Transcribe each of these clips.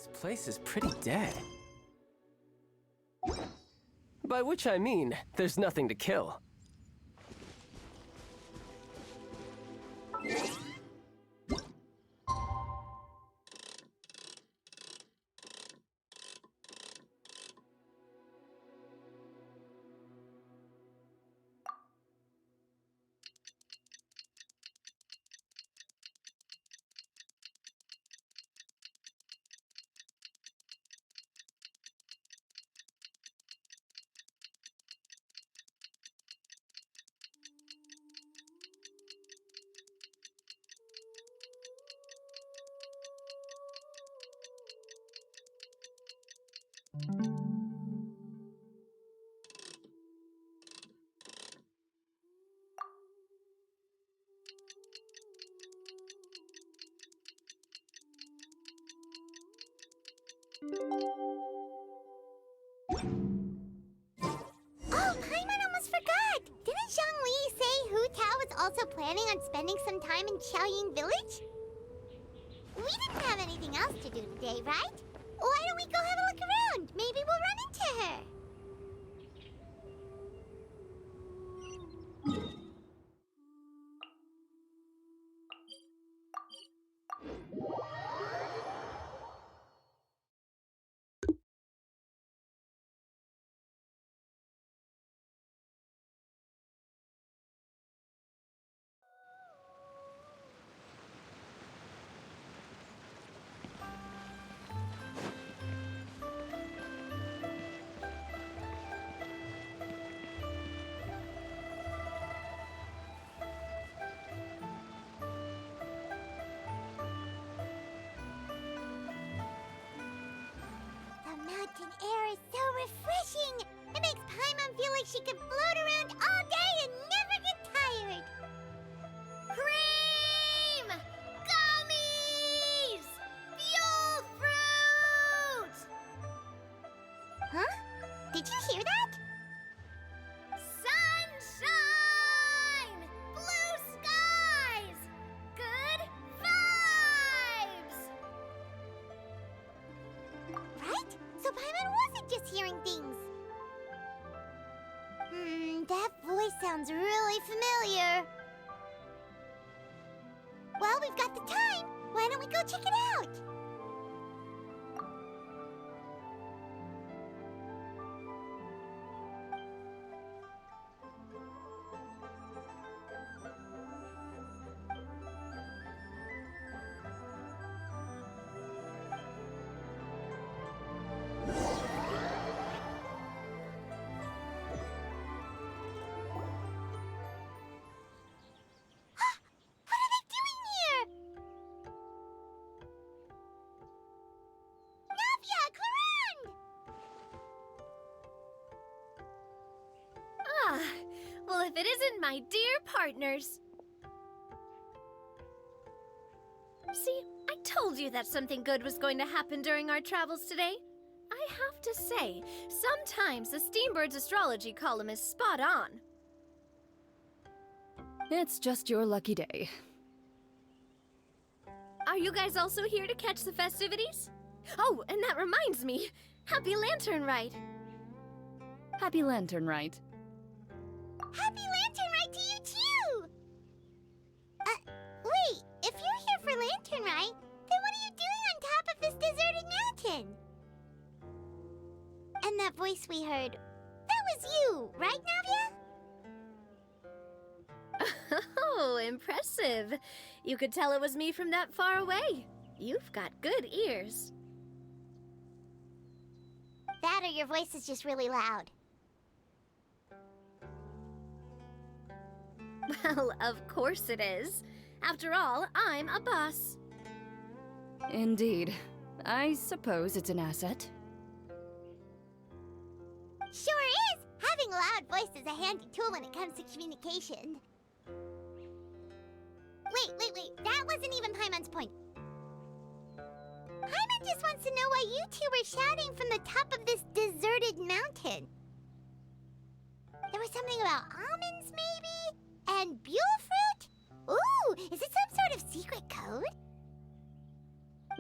This place is pretty dead. By which I mean, there's nothing to kill. Oh, Paimon almost forgot! Didn't Zhongli say Hu Tao was also planning on spending some time in Xiaoying village? We didn't have anything else to do today, right? Why don't we go have a look around? Maybe we'll run into her. Mountain air is so refreshing! It makes Paimon feel like she could float around all day and never get tired! Cream! Gummies! Fuel fruit! Huh? Did you hear that? Sunshine! Blue skies! Good vibes! Right? So Paimon wasn't just hearing things. That voice sounds really familiar. Well, we've got the time. Why don't we go check it out? Well, if it isn't my dear partners. See, I told you that something good was going to happen during our travels today. I have to say, sometimes the Steambird's astrology column is spot on. It's just your lucky day. Are you guys also here to catch the festivities? Oh, and that reminds me, Happy Lantern Ride! Happy Lantern Ride. Happy Lantern Ride to you too! Wait, if you're here for Lantern Ride, then what are you doing on top of this deserted mountain? And that voice we heard, that was you, right, Navia? Oh, impressive. You could tell it was me from that far away. You've got good ears. That or your voice is just really loud. Well, of course it is. After all, I'm a boss. Indeed. I suppose it's an asset. Sure is! Having a loud voice is a handy tool when it comes to communication. Wait. That wasn't even Paimon's point. Paimon just wants to know why you two were shouting from the top of this deserted mountain. There was something about almonds, maybe? And buell fruit? Ooh, is it some sort of secret code?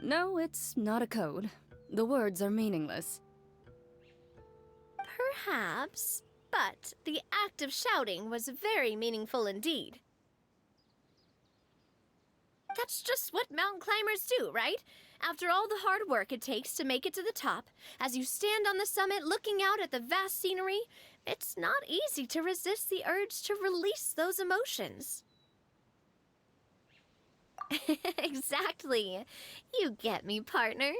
No, it's not a code. The words are meaningless. Perhaps, but the act of shouting was very meaningful indeed. That's just what mountain climbers do, right? After all the hard work it takes to make it to the top, as you stand on the summit looking out at the vast scenery, it's not easy to resist the urge to release those emotions. Exactly. You get me, partner.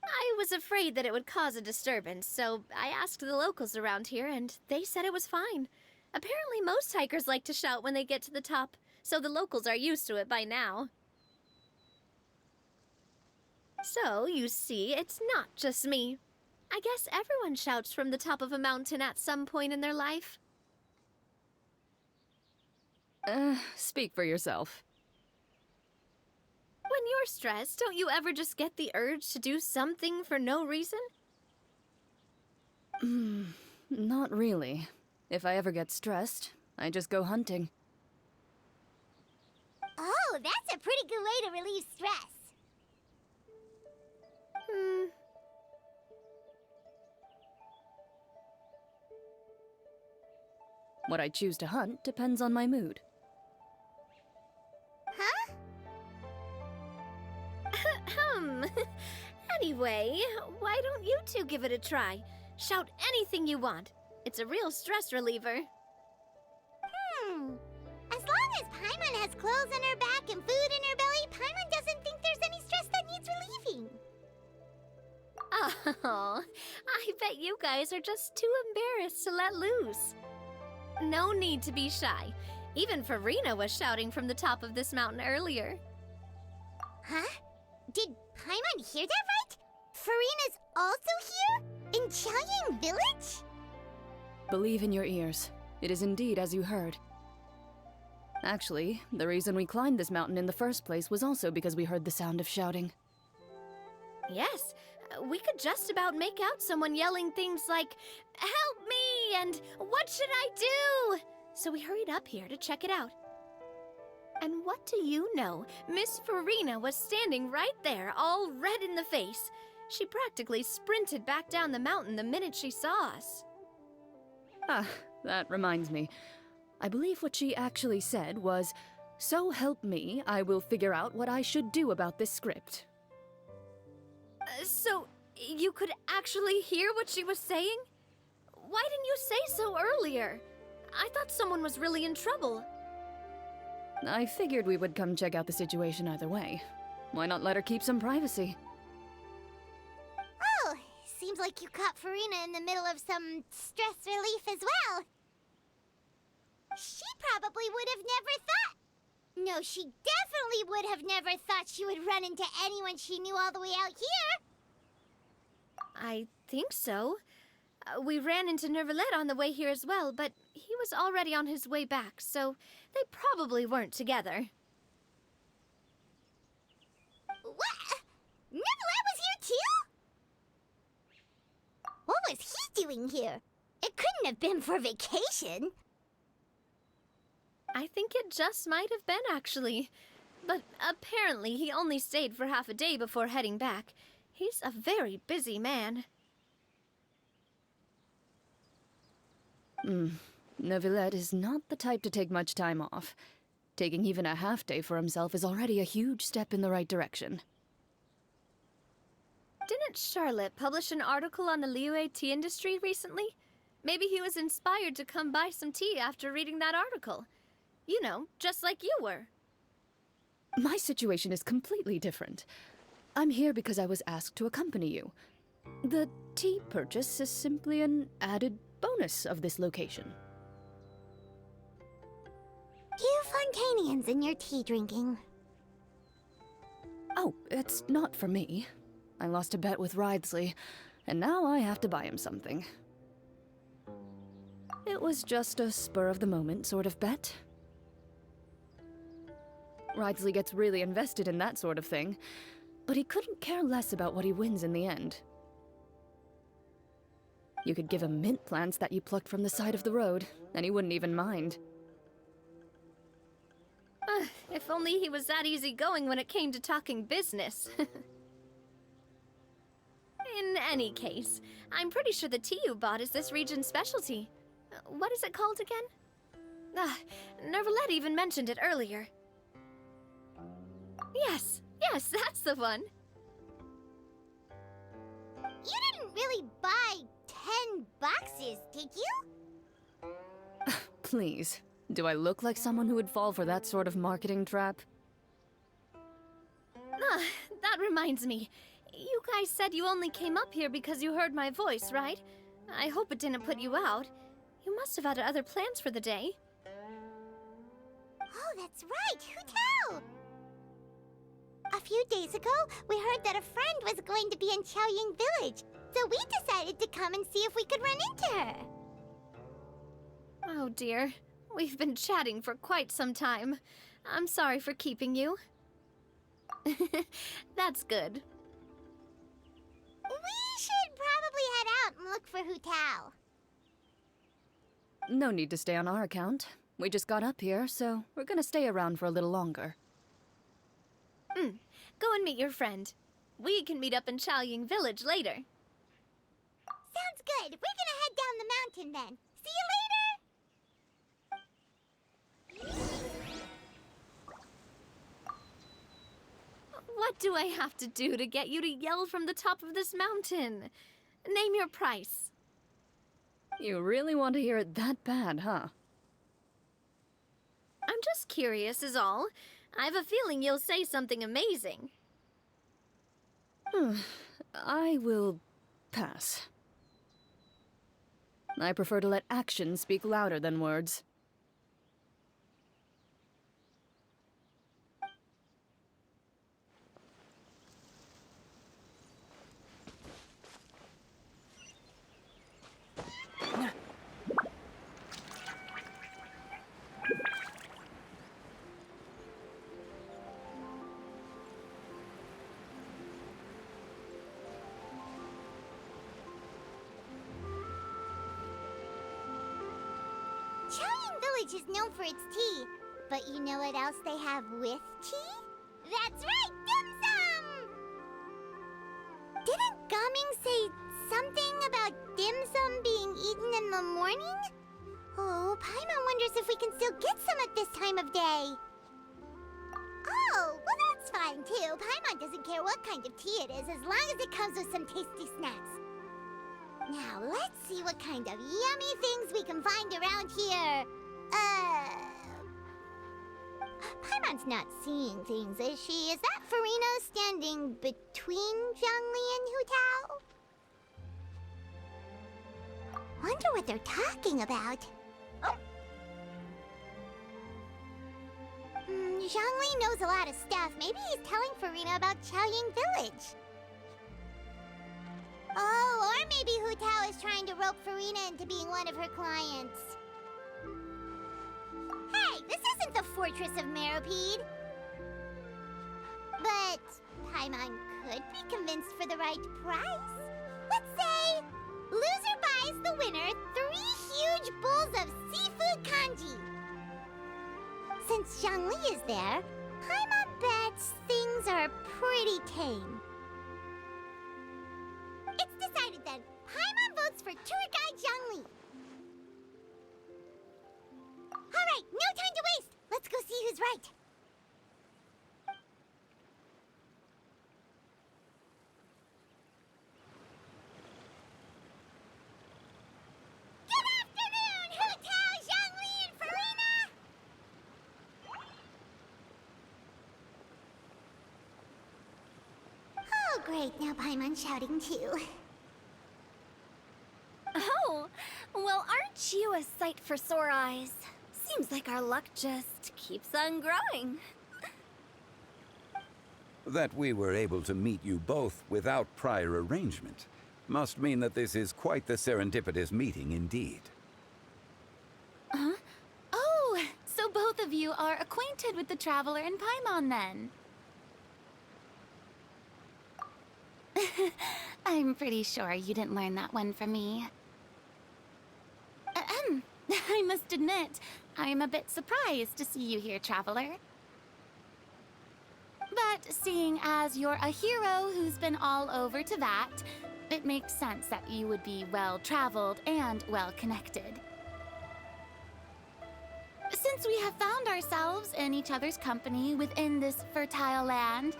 I was afraid that it would cause a disturbance, so I asked the locals around here, and they said it was fine. Apparently most hikers like to shout when they get to the top, so the locals are used to it by now. So, you see, it's not just me. I guess everyone shouts from the top of a mountain at some point in their life. Speak for yourself. When you're stressed, don't you ever just get the urge to do something for no reason? Not really. If I ever get stressed, I just go hunting. Oh, that's a pretty good way to relieve stress. What I choose to hunt depends on my mood. Huh? Anyway, why don't you two give it a try? Shout anything you want. It's a real stress reliever. As long as Paimon has clothes on her back and food in her belly, Paimon doesn't think there's any stress that needs relieving. Oh, I bet you guys are just too embarrassed to let loose. No need to be shy. Even Farina was shouting from the top of this mountain earlier. Huh? Did Paimon hear that right? Farina's also here? In Qiaoying Village? Believe in your ears. It is indeed as you heard. Actually, the reason we climbed this mountain in the first place was also because we heard the sound of shouting. Yes, we could just about make out someone yelling things like, "Help me!" and "What should I do?" So we hurried up here to check it out. And what do you know? Miss Farina was standing right there, all red in the face. She practically sprinted back down the mountain the minute she saw us. Ah, that reminds me. I believe what she actually said was, "So help me, I will figure out what I should do about this script." So, you could actually hear what she was saying? Why didn't you say so earlier? I thought someone was really in trouble. I figured we would come check out the situation either way. Why not let her keep some privacy? Oh, seems like you caught Farina in the middle of some stress relief as well. She probably would have never thought... No, she definitely would have never thought she would run into anyone she knew all the way out here. I think so. We ran into Nervalet on the way here as well, but he was already on his way back, so they probably weren't together. What? Nervalet was here too? What was he doing here? It couldn't have been for vacation. I think it just might have been, actually. But apparently he only stayed for half a day before heading back. He's a very busy man. Neuvillette is not the type to take much time off. Taking even a half day for himself is already a huge step in the right direction. Didn't Charlotte publish an article on the Liyue tea industry recently? Maybe he was inspired to come buy some tea after reading that article. You know, just like you were. My situation is completely different. I'm here because I was asked to accompany you. The tea purchase is simply an added bonus of this location. You Fontanians and your tea drinking. Oh, it's not for me. I lost a bet with Ridesley, and now I have to buy him something. It was just a spur-of-the-moment sort of bet. Ridesley gets really invested in that sort of thing, but he couldn't care less about what he wins in the end. You could give him mint plants that you plucked from the side of the road, and he wouldn't even mind. If only he was that easygoing when it came to talking business. any case, I'm pretty sure the tea you bought is this region's specialty. What is it called again? Nervalette even mentioned it earlier. Yes, that's the one. You didn't really buy 10 boxes, did you? Please, do I look like someone who would fall for that sort of marketing trap? That reminds me. You guys said you only came up here because you heard my voice, right? I hope it didn't put you out. You must have had other plans for the day. Oh, that's right. Who tell? A few days ago, we heard that a friend was going to be in Qiaoying Village, so we decided to come and see if we could run into her. Oh dear. We've been chatting for quite some time. I'm sorry for keeping you. That's good. We should probably head out and look for Hu Tao. No need to stay on our account. We just got up here, so we're gonna stay around for a little longer. Go and meet your friend. We can meet up in Qiaoying Village later. Sounds good. We're gonna head down the mountain then. See you later! What do I have to do to get you to yell from the top of this mountain? Name your price. You really want to hear it that bad, huh? I'm just curious is all. I have a feeling you'll say something amazing. I will pass. I prefer to let actions speak louder than words. Qiaoying Village is known for its tea, but you know what else they have with tea? That's right, dim sum! Didn't Gaming say something about dim sum being eaten in the morning? Oh, Paimon wonders if we can still get some at this time of day. Oh, well that's fine too. Paimon doesn't care what kind of tea it is as long as it comes with some tasty snacks. Now, let's see what kind of yummy things we can find around here. Paimon's not seeing things, is she? Is that Farina standing between Zhongli and Hu Tao? Wonder what they're talking about. Zhongli knows a lot of stuff. Maybe he's telling Farina about Qiaoying Village. Oh, or maybe Hu Tao is trying to rope Farina into being one of her clients. Hey, this isn't the Fortress of Meropide. But Paimon could be convinced for the right price. Let's say, loser buys the winner 3 huge bowls of seafood kanji. Since Zhongli is there, Paimon bets things are pretty tame. It's decided then. Paimon votes for tour guide Zhongli. All right, no time to waste. Let's go see who's right. Good afternoon, Hu Tao, Zhongli, and Farina. Oh, great. Now Paimon's shouting too. Oh, well, aren't you a sight for sore eyes? Seems like our luck just keeps on growing. That we were able to meet you both without prior arrangement must mean that this is quite the serendipitous meeting indeed. Huh? Oh, so both of you are acquainted with the Traveler and Paimon, then? I'm pretty sure you didn't learn that one from me. I must admit, I'm a bit surprised to see you here, Traveler. But seeing as you're a hero who's been all over Teyvat, It makes sense that you would be well-traveled and well-connected. Since we have found ourselves in each other's company within this fertile land,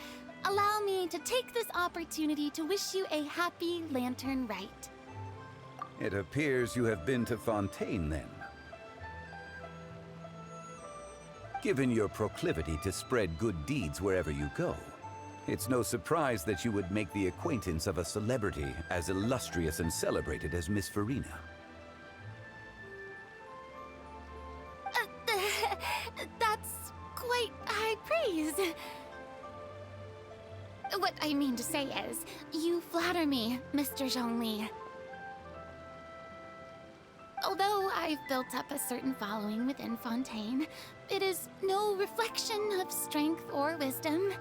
allow me to take this opportunity to wish you a happy lantern rite. It appears you have been to Fontaine, then. Given your proclivity to spread good deeds wherever you go, it's no surprise that you would make the acquaintance of a celebrity as illustrious and celebrated as Miss Farina. That's quite high praise. What I mean to say is, you flatter me, Mr. Zhongli. Although I've built up a certain following within Fontaine, it is no reflection of strength or wisdom.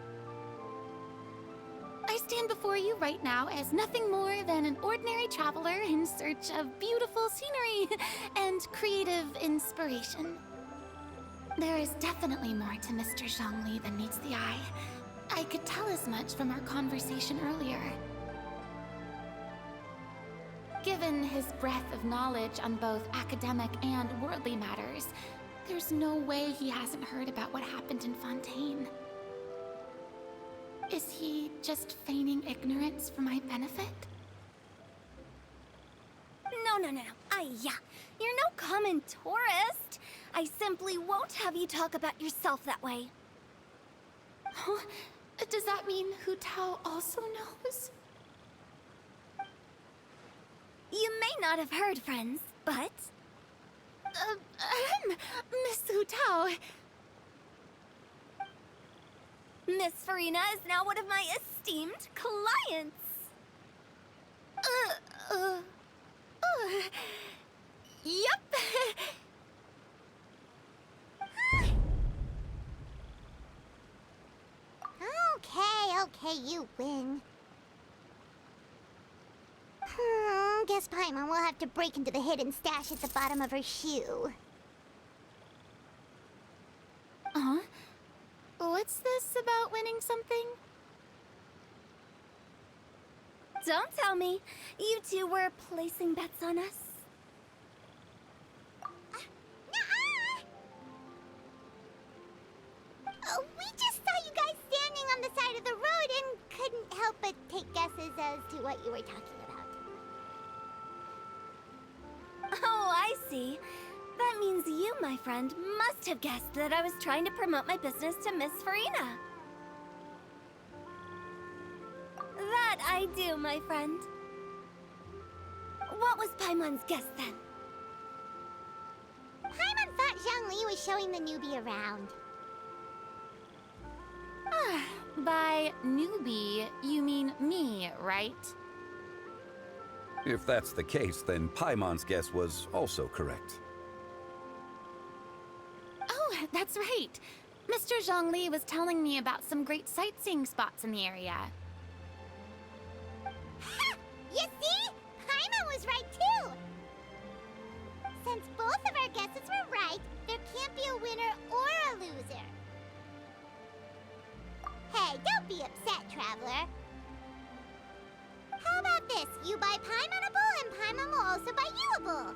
I stand before you right now as nothing more than an ordinary traveler in search of beautiful scenery and creative inspiration. There is definitely more to Mr. Zhongli than meets the eye. I could tell as much from our conversation earlier. Given his breadth of knowledge on both academic and worldly matters, there's no way he hasn't heard about what happened in Fontaine. Is he just feigning ignorance for my benefit? No. You're no common tourist. I simply won't have you talk about yourself that way. Huh? Does that mean Hu Tao also knows? You may not have heard, friends, but... Miss Hu Tao. Miss Farina is now one of my esteemed clients. Yep. Okay, you win. Guess Paimon will have to break into the hidden stash at the bottom of her shoe. What's this about winning something? Don't tell me. You two were placing bets on us. We just saw you guys standing on the side of the road and couldn't help but take guesses as to what you were talking about. Oh, I see. That means you, my friend, must have guessed that I was trying to promote my business to Miss Farina. That I do, my friend. What was Paimon's guess then? Paimon thought Zhongli was showing the newbie around. By newbie, you mean me, right? If that's the case, then Paimon's guess was also correct. Oh, that's right. Mr. Zhongli was telling me about some great sightseeing spots in the area. Ha! You see? Paimon was right too! Since both of our guesses were right, there can't be a winner or a loser. Hey, don't be upset, traveler. How about this? You buy Paimon a bowl, and Paimon will also buy you a bowl.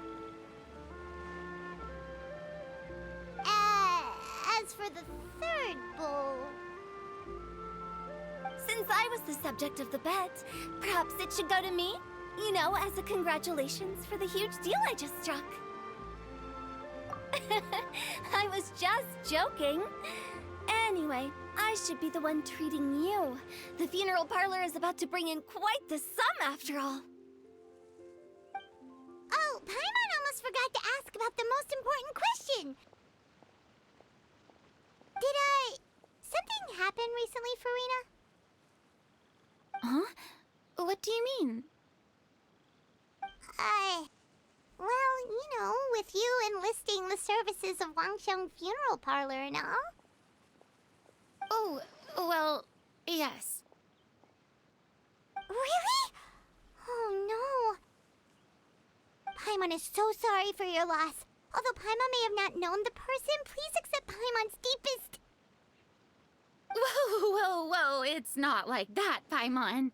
As for the third bowl... Since I was the subject of the bet, perhaps it should go to me? You know, as a congratulations for the huge deal I just struck. I was just joking. Anyway, I should be the one treating you. The funeral parlor is about to bring in quite the sum after all. Oh, Paimon almost forgot to ask about the most important question. Did, something happen recently, Farina? Huh? What do you mean? Well, you know, with you enlisting the services of Wangsheng Funeral Parlor and all. Oh, well, yes. Really? Oh, no. Paimon is so sorry for your loss. Although Paimon may have not known the person, please accept Paimon's deepest... Whoa, it's not like that, Paimon.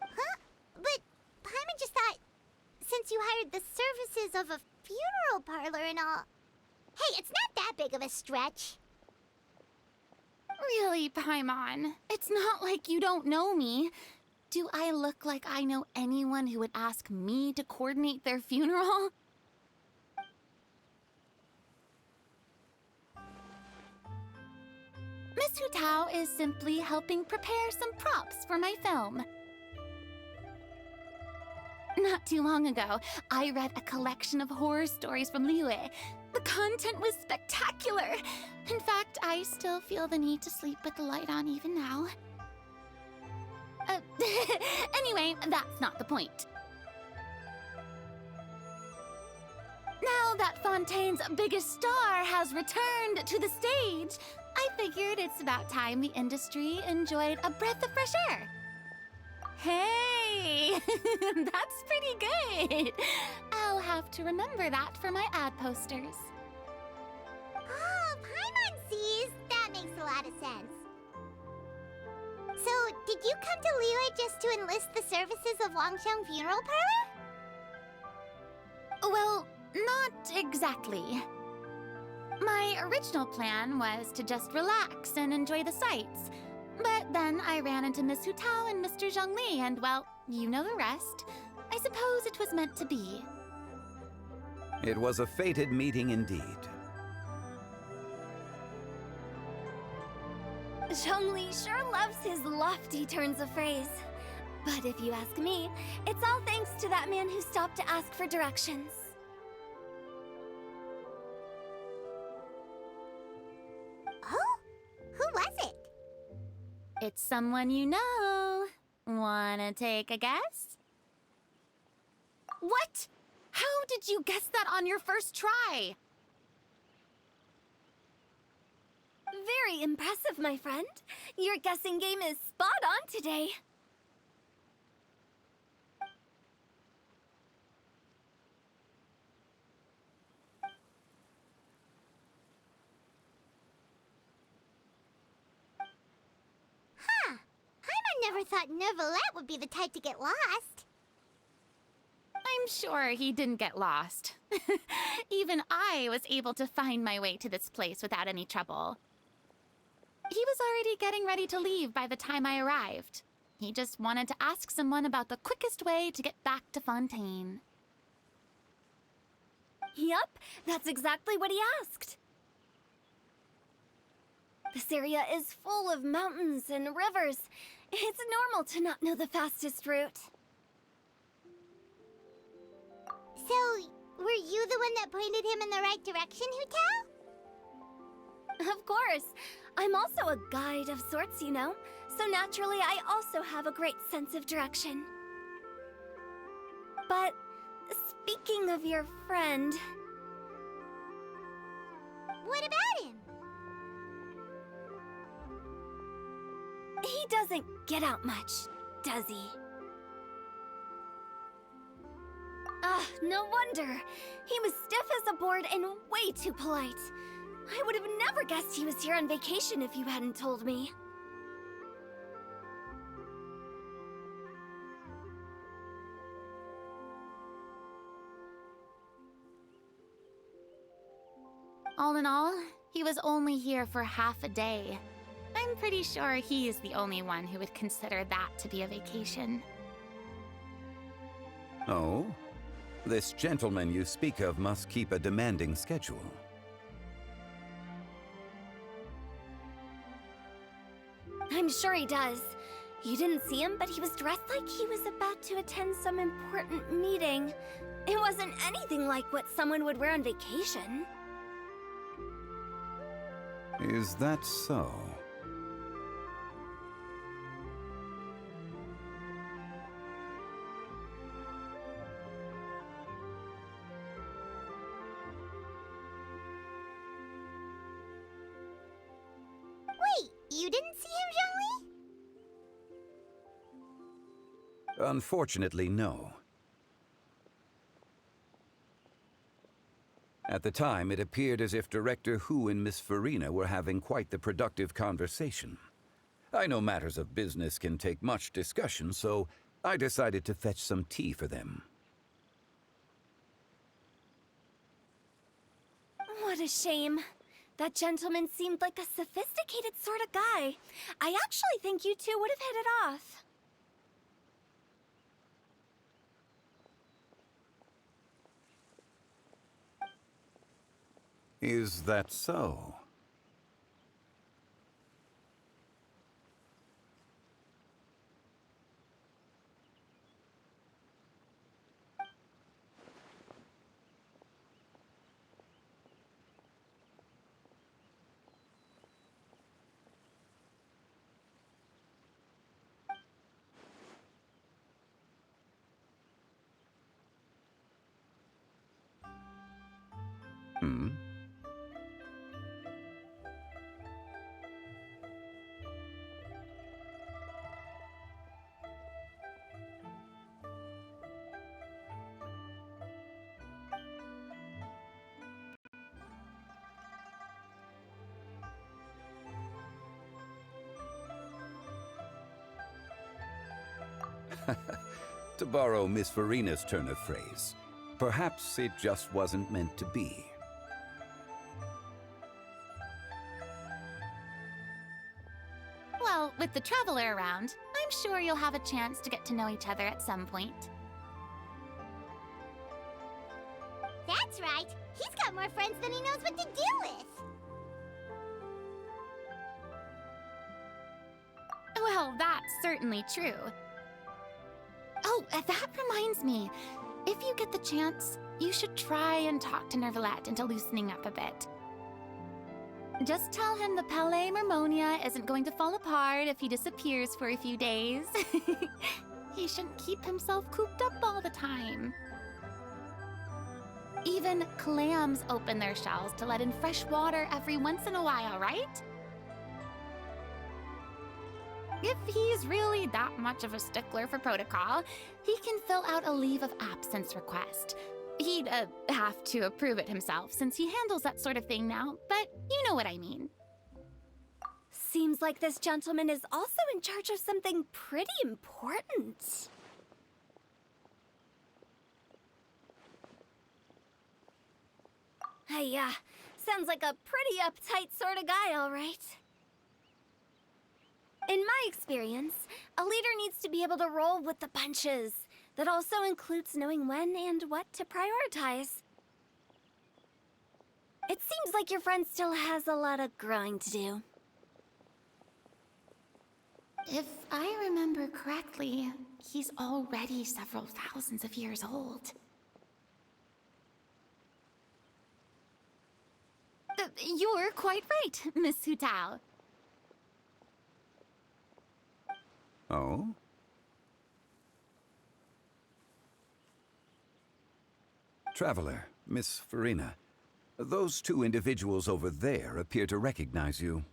Huh? But since you hired the services of a funeral parlor and all. Hey, it's not that big of a stretch. Really, Paimon, it's not like you don't know me. Do I look like I know anyone who would ask me to coordinate their funeral? Miss Hu Tao is simply helping prepare some props for my film. Not too long ago, I read a collection of horror stories from Liyue. The content was spectacular. In fact, I still feel the need to sleep with the light on even now. Anyway, that's not the point. Now that Fontaine's biggest star has returned to the stage, I figured it's about time the industry enjoyed a breath of fresh air. Hey, that's pretty good. I'll have to remember that for my ad posters. Oh, Paimon sees. That makes a lot of sense. So, did you come to Liyue just to enlist the services of Longsheng Funeral Parlor? Well, not exactly. My original plan was to just relax and enjoy the sights. But then I ran into Miss Hu Tao and Mr. Zhongli, and well, you know the rest. I suppose it was meant to be. It was a fated meeting indeed. Zhongli sure loves his lofty turns of phrase. But if you ask me, it's all thanks to that man who stopped to ask for directions. Oh? Who was it? It's someone you know. Wanna take a guess? What? How did you guess that on your first try? Very impressive, my friend. Your guessing game is spot on today. Huh. Paimon never thought Neuvillette would be the type to get lost. I'm sure he didn't get lost. Even I was able to find my way to this place without any trouble. He was already getting ready to leave by the time I arrived. He just wanted to ask someone about the quickest way to get back to Fontaine. Yup, that's exactly what he asked. This area is full of mountains and rivers. It's normal to not know the fastest route. So, were you the one that pointed him in the right direction, Hu Tao? Of course. I'm also a guide of sorts, you know. So naturally, I also have a great sense of direction. But speaking of your friend... What about him? He doesn't get out much, does he? Ah, no wonder. He was stiff as a board and way too polite. I would have never guessed he was here on vacation if you hadn't told me. All in all, he was only here for half a day. I'm pretty sure he is the only one who would consider that to be a vacation. Oh? This gentleman you speak of must keep a demanding schedule. I'm sure he does. You didn't see him, but he was dressed like he was about to attend some important meeting. It wasn't anything like what someone would wear on vacation. Is that so? Wait, you didn't see him, Zhongli? Unfortunately, no. At the time, it appeared as if Director Hu and Miss Farina were having quite the productive conversation. I know matters of business can take much discussion, so I decided to fetch some tea for them. What a shame. That gentleman seemed like a sophisticated sort of guy. I actually think you two would have hit it off. Is that so? Hmm? To borrow Miss Farina's turn of phrase, perhaps it just wasn't meant to be. Well, with the Traveler around, I'm sure you'll have a chance to get to know each other at some point. That's right. He's got more friends than he knows what to do with. Well, that's certainly true. Oh, that reminds me. If you get the chance, you should try and talk to Nervalette into loosening up a bit. Just tell him the Palais Mermonia isn't going to fall apart if he disappears for a few days. He shouldn't keep himself cooped up all the time. Even clams open their shells to let in fresh water every once in a while, right? If he's really that much of a stickler for protocol, he can fill out a leave of absence request. He'd have to approve it himself since he handles that sort of thing now, but you know what I mean. Seems like this gentleman is also in charge of something pretty important. Hey, sounds like a pretty uptight sort of guy, all right. In my experience, a leader needs to be able to roll with the punches. That also includes knowing when and what to prioritize. It seems like your friend still has a lot of growing to do. If I remember correctly, he's already several thousands of years old. You're quite right, Miss Hutao. Oh? Traveler, Miss Farina, those two individuals over there appear to recognize you.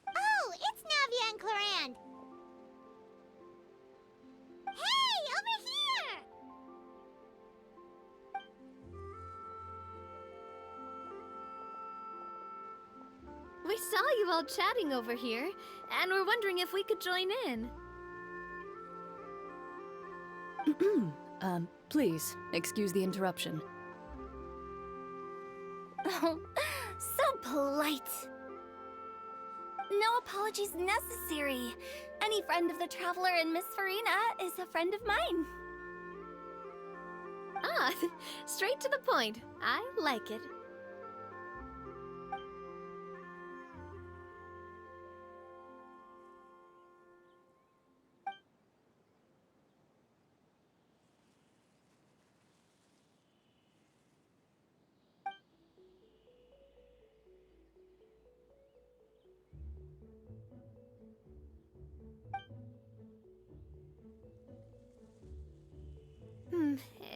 Oh, it's Navia and Clorand. Hey, over here! We saw you all chatting over here, and we're wondering if we could join in. Please, excuse the interruption. Oh, so polite. No apologies necessary. Any friend of the Traveler and Miss Farina is a friend of mine. Ah, straight to the point. I like it.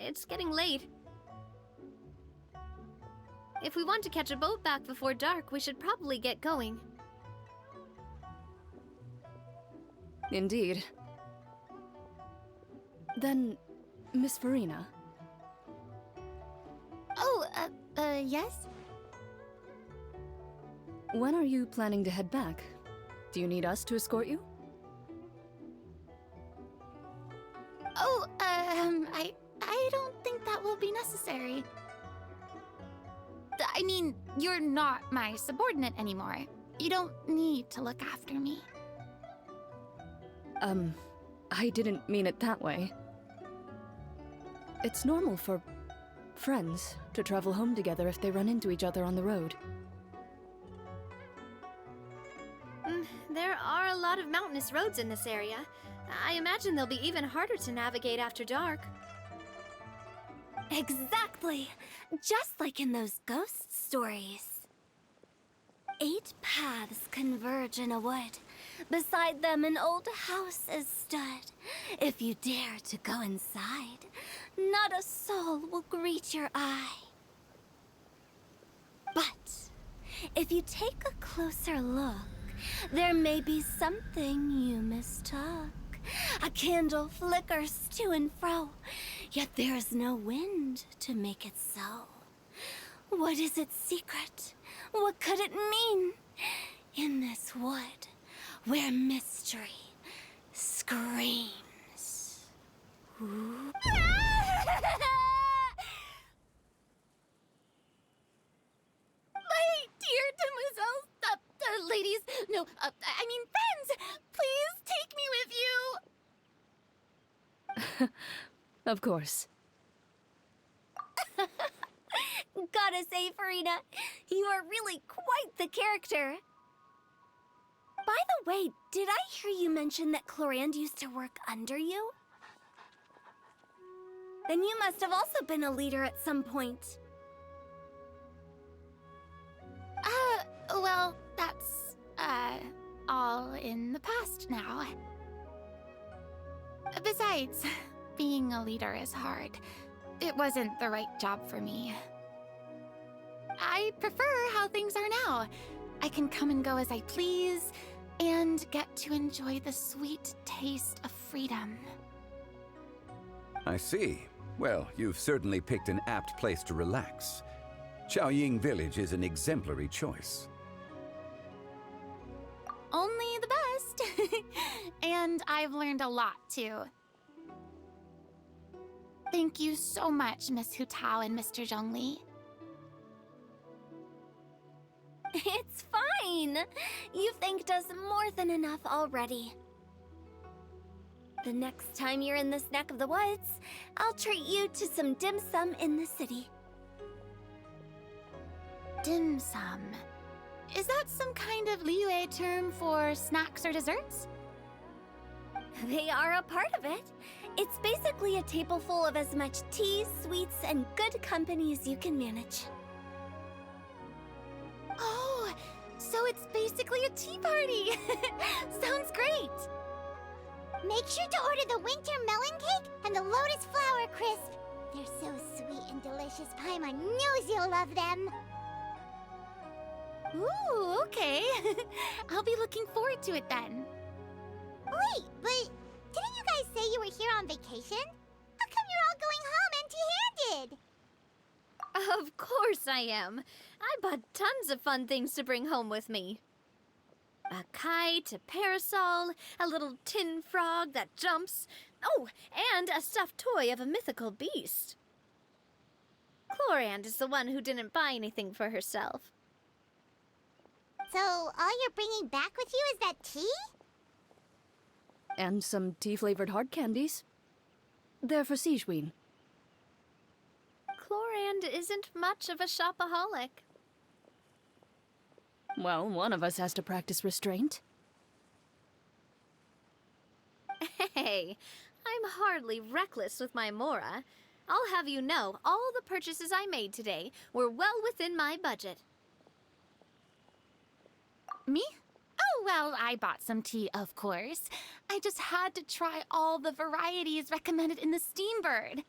It's getting late. If we want to catch a boat back before dark, we should probably get going. Indeed. Then, Miss Farina. Oh, yes? When are you planning to head back? Do you need us to escort you? Oh, I don't think that will be necessary. my subordinate anymore. You don't need to look after me. I didn't mean it that way. It's normal for friends to travel home together if they run into each other on the road. There are a lot of mountainous roads in this area. I imagine they'll be even harder to navigate after dark. Exactly! Just like in those ghost stories. 8 paths converge in a wood. Beside them an old house is stood. If you dare to go inside, not a soul will greet your eye. But if you take a closer look, there may be something you mistook. A candle flickers to and fro, yet there is no wind to make it so. What is its secret? What could it mean? In this wood, where mystery screams. Ooh. My dear demoiselles, ladies, no, I mean friends, please take me with you. Of course. Gotta say, Farina, you are really quite the character. By the way, did I hear you mention that Clorand used to work under you? Then you must have also been a leader at some point. Well, that's, all in the past now. Besides, being a leader is hard. It wasn't the right job for me. I prefer how things are now. I can come and go as I please, and get to enjoy the sweet taste of freedom. I see. Well, you've certainly picked an apt place to relax. Qiaoying Village is an exemplary choice. Only the best. And I've learned a lot, too. Thank you so much, Miss Hu Tao and Mr. Zhongli. It's fine. You've thanked us more than enough already. The next time you're in this neck of the woods, I'll treat you to some dim sum in the city. Dim sum. Is that some kind of Liyue term for snacks or desserts? They are a part of it. It's basically a table full of as much tea, sweets, and good company as you can manage. Oh, so it's basically a tea party. Sounds great. Make sure to order the winter melon cake and the lotus flower crisp. They're so sweet and delicious, Paimon knows you'll love them. Ooh, okay. I'll be looking forward to it then. Wait, but didn't you guys say you were here on vacation? How come you're all going home empty-handed? Of course I am. I bought tons of fun things to bring home with me. A kite, a parasol, a little tin frog that jumps. Oh, and a stuffed toy of a mythical beast. Clorand is the one who didn't buy anything for herself. So, all you're bringing back with you is that tea? And some tea-flavored hard candies. They're for Sijwin. Clorand isn't much of a shopaholic. Well, one of us has to practice restraint. Hey, I'm hardly reckless with my Mora. I'll have you know, all the purchases I made today were well within my budget. Me? Oh, well, I bought some tea, of course. I just had to try all the varieties recommended in the Steambird.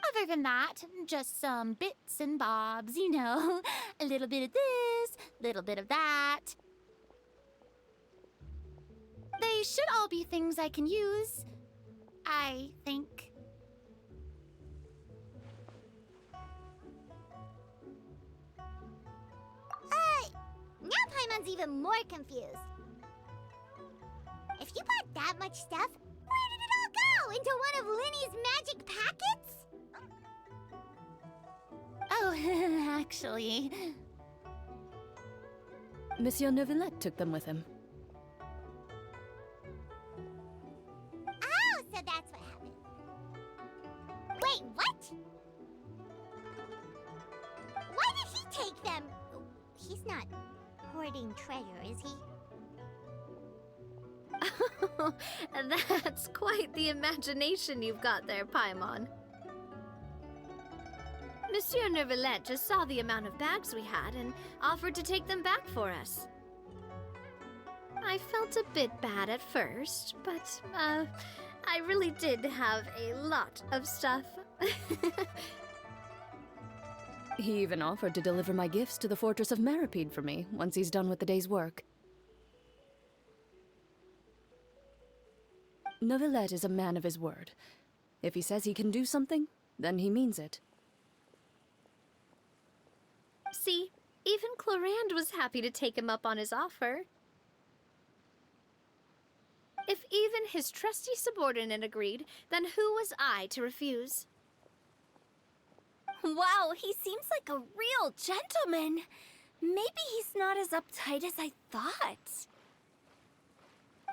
Other than that, just some bits and bobs, you know. A little bit of this, little bit of that. They should all be things I can use, I think. Now Paimon's even more confused. If you bought that much stuff, where did it all go? Into one of Linny's magic packets? Oh, actually, Monsieur Neuvillette took them with him. Oh, so that's what happened. Wait, what? Why did he take them? He's not hoarding treasure, is he? That's quite the imagination you've got there, Paimon. Monsieur Neuvillette just saw the amount of bags we had and offered to take them back for us. I felt a bit bad at first, but, I really did have a lot of stuff. He even offered to deliver my gifts to the fortress of Meripede for me once he's done with the day's work. Neuvillette is a man of his word. If he says he can do something, then he means it. See, even Clorinde was happy to take him up on his offer. If even his trusty subordinate agreed, then who was I to refuse? Wow, he seems like a real gentleman. Maybe he's not as uptight as I thought.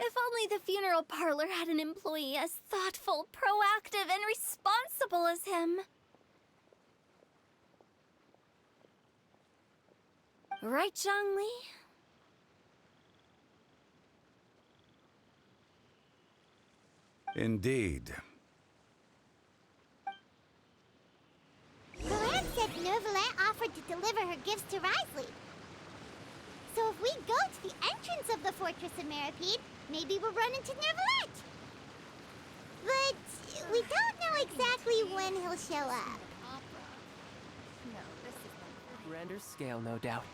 If only the funeral parlor had an employee as thoughtful, proactive, and responsible as him. Right, Zhongli? Indeed. Clorinde said Neuvillette offered to deliver her gifts to Risley. So if we go to the entrance of the Fortress of Meripede, maybe we'll run into Neuvillette. But we don't know exactly when he'll show up. Grander scale, no doubt.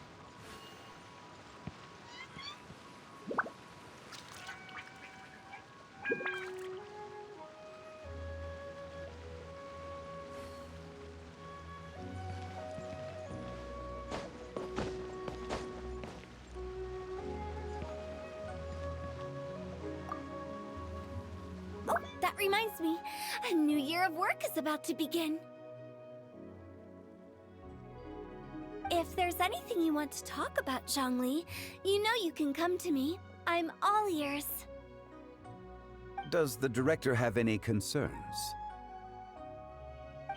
Oh, that reminds me. A new year of work is about to begin. If there's anything you want to talk about, Zhongli, you know you can come to me. I'm all ears. Does the director have any concerns?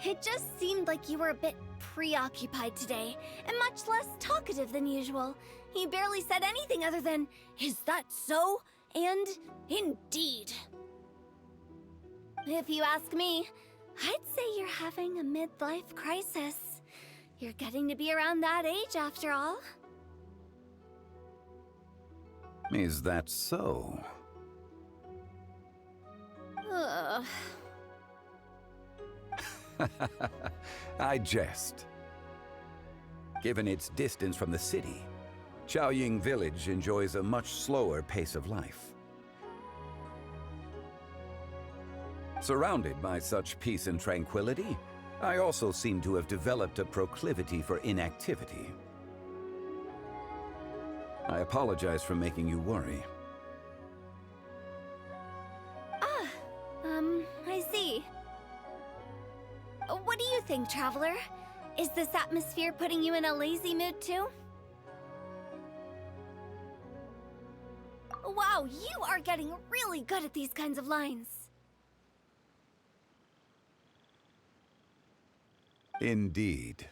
It just seemed like you were a bit preoccupied today, and much less talkative than usual. He barely said anything other than, "Is that so?" and "Indeed." If you ask me, I'd say you're having a midlife crisis. You're getting to be around that age after all. Is that so? Ugh. I jest. Given its distance from the city, Qiaoying Village enjoys a much slower pace of life. Surrounded by such peace and tranquility, I also seem to have developed a proclivity for inactivity. I apologize for making you worry. I see. What do you think, Traveler? Is this atmosphere putting you in a lazy mood too? Wow, you are getting really good at these kinds of lines. Indeed.